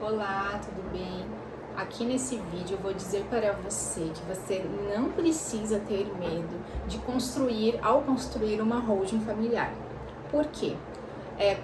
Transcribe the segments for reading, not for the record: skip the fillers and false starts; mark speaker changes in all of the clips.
Speaker 1: Olá, tudo bem? Aqui nesse vídeo eu vou dizer para você que você não precisa ter medo de ao construir uma holding familiar. Por quê?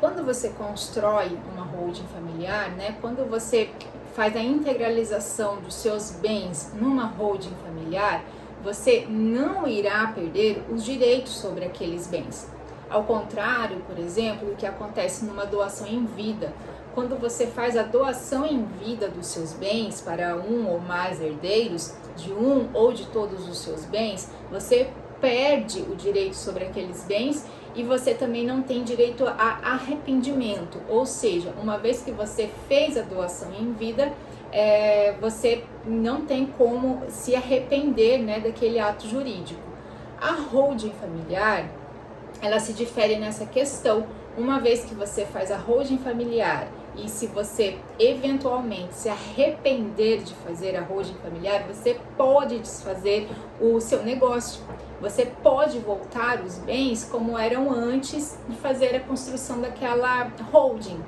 Speaker 1: Quando você constrói uma holding familiar, né, quando você faz a integralização dos seus bens numa holding familiar, você não irá perder os direitos sobre aqueles bens. Ao contrário, por exemplo, do que acontece numa doação em vida. Quando você faz a doação em vida dos seus bens para um ou mais herdeiros, de um ou de todos os seus bens, você perde o direito sobre aqueles bens e você também não tem direito a arrependimento. Ou seja, uma vez que você fez a doação em vida, você não tem como se arrepender, né, daquele ato jurídico. A holding familiar, ela se difere nessa questão. Uma vez que você faz a holding familiar e se você eventualmente se arrepender de fazer a holding familiar, você pode desfazer o seu negócio. Você pode voltar os bens como eram antes de fazer a construção daquela holding.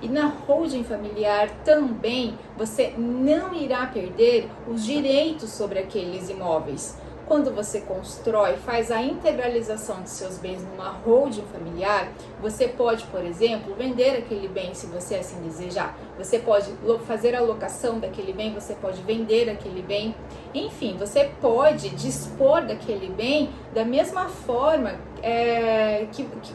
Speaker 1: E na holding familiar também você não irá perder os direitos sobre aqueles imóveis. Quando você constrói, faz a integralização de seus bens numa holding familiar, você pode, por exemplo, vender aquele bem se você assim desejar. Você pode fazer a locação daquele bem, você pode vender aquele bem. Enfim, você pode dispor daquele bem da mesma forma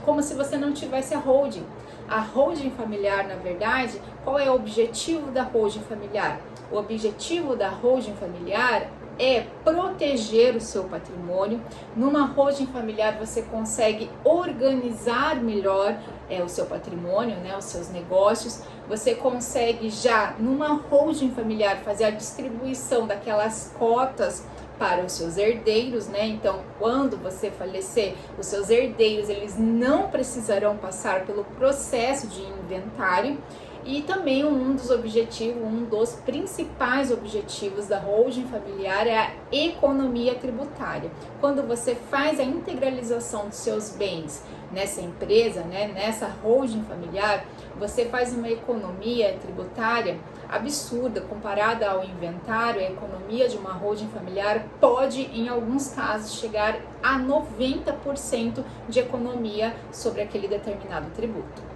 Speaker 1: como se você não tivesse a holding. A holding familiar, na verdade, qual é o objetivo da holding familiar? O objetivo da holding familiar é proteger o seu patrimônio. Numa holding familiar você consegue organizar melhor o seu patrimônio, né, os seus negócios. Você consegue já numa holding familiar fazer a distribuição daquelas cotas para os seus herdeiros, né? Então, quando você falecer, os seus herdeiros eles não precisarão passar pelo processo de inventário. E também um dos principais objetivos da holding familiar é a economia tributária. Quando você faz a integralização dos seus bens nessa empresa, né, nessa holding familiar, você faz uma economia tributária absurda comparada ao inventário. A economia de uma holding familiar pode, em alguns casos, chegar a 90% de economia sobre aquele determinado tributo.